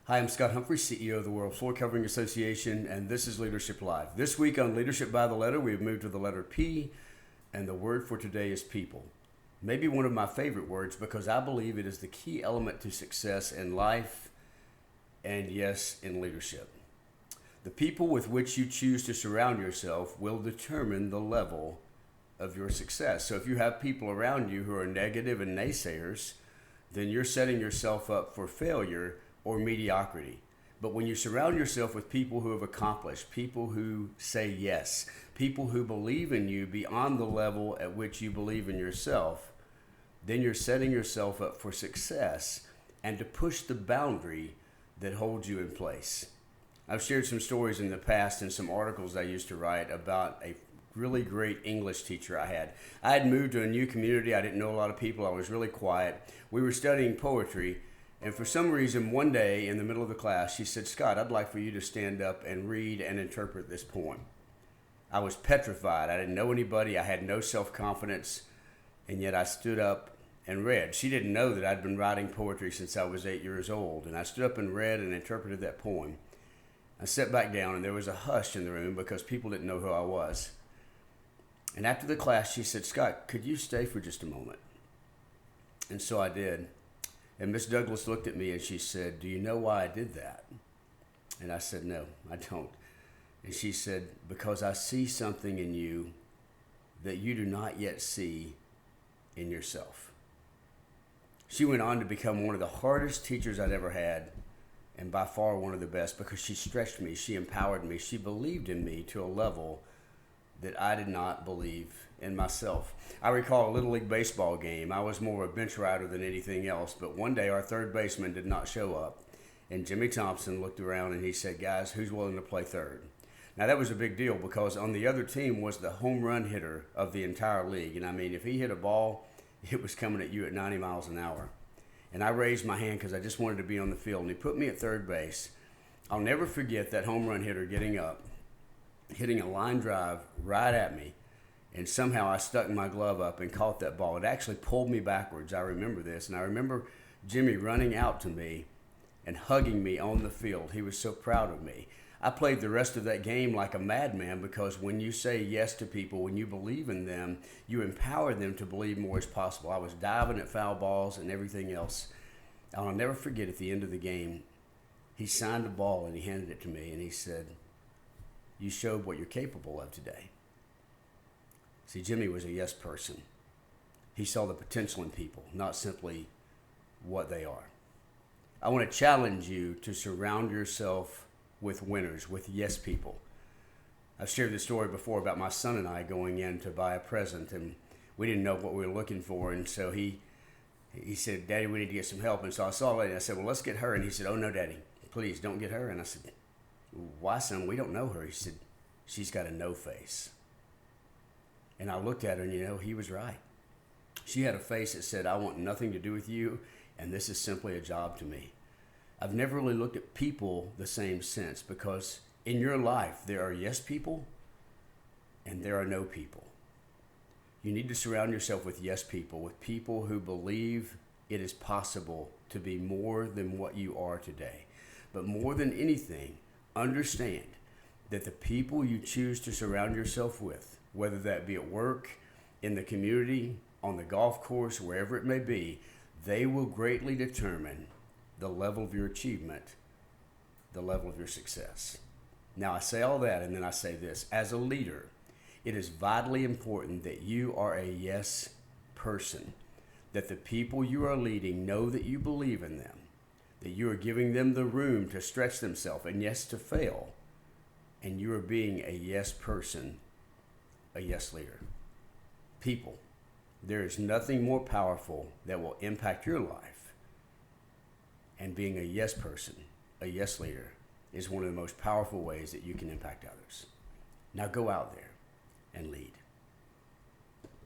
Hi, I'm Scott Humphrey, CEO of the World Floor Covering Association, and this is Leadership Live. This week on Leadership by the Letter, we have moved to the letter P, and the word for today is people. Maybe one of my favorite words because I believe it is the key element to success in life and, yes, in leadership. The people with which you choose to surround yourself will determine the level of your success. So if you have people around you who are negative and naysayers, then you're setting yourself up for failure or mediocrity. But when you surround yourself with people who have accomplished, people who say yes, people who believe in you beyond the level at which you believe in yourself, then you're setting yourself up for success and to push the boundary that holds you in place. I've shared some stories in the past and some articles I used to write about a really great English teacher I had. I had moved to a new community. I didn't know a lot of people. I was really quiet. We were studying poetry. And for some reason, one day in the middle of the class, she said, "Scott, I'd like for you to stand up and read and interpret this poem." I was petrified. I didn't know anybody. I had no self-confidence. And yet I stood up and read. She didn't know that I'd been writing poetry since I was 8 years old. And I stood up and read and interpreted that poem. I sat back down, and there was a hush in the room because people didn't know who I was. And after the class, she said, "Scott, could you stay for just a moment?" And so I did. And Miss Douglas looked at me and she said, "Do you know why I did that?" And I said, "No, I don't." And she said, "Because I see something in you that you do not yet see in yourself." She went on to become one of the hardest teachers I'd ever had, and by far one of the best, because she stretched me, she empowered me, she believed in me to a level that I did not believe in myself. I recall a Little League baseball game. I was more of a bench rider than anything else, but one day our third baseman did not show up, and Jimmy Thompson looked around and he said, "Guys, who's willing to play third?" Now that was a big deal because on the other team was the home run hitter of the entire league, and I mean, if he hit a ball, it was coming at you at 90 miles an hour. And I raised my hand because I just wanted to be on the field, and he put me at third base. I'll never forget that home run hitter getting up, hitting a line drive right at me, and somehow I stuck my glove up and caught that ball. It actually pulled me backwards. I remember this, and I remember Jimmy running out to me and hugging me on the field. He was so proud of me. I played the rest of that game like a madman because when you say yes to people, when you believe in them, you empower them to believe more is possible. I was diving at foul balls and everything else. And I'll never forget at the end of the game, he signed the ball and he handed it to me and he said, "You showed what you're capable of today." See, Jimmy was a yes person. He saw the potential in people, not simply what they are. I want to challenge you to surround yourself with winners, with yes people. I've shared this story before about my son and I going in to buy a present, and we didn't know what we were looking for, and so he said, "Daddy, we need to get some help." And so I saw a lady, and I said, "Well, let's get her." And he said, "Oh, no, Daddy, please don't get her." And I said, "Why, son? We don't know her." He said, "She's got a no face." And I looked at her, and he was right. She had a face that said, "I want nothing to do with you, and this is simply a job to me." I've never really looked at people the same since, because in your life, there are yes people and there are no people. You need to surround yourself with yes people, with people who believe it is possible to be more than what you are today. But more than anything, understand that the people you choose to surround yourself with, whether that be at work, in the community, on the golf course, wherever it may be, they will greatly determine the level of your achievement, the level of your success. Now, I say all that, and then I say this. As a leader, it is vitally important that you are a yes person, that the people you are leading know that you believe in them, that you are giving them the room to stretch themselves and, yes, to fail, and you are being a yes person, a yes leader. People, there is nothing more powerful that will impact your life, and being a yes person, a yes leader, is one of the most powerful ways that you can impact others. Now go out there and lead.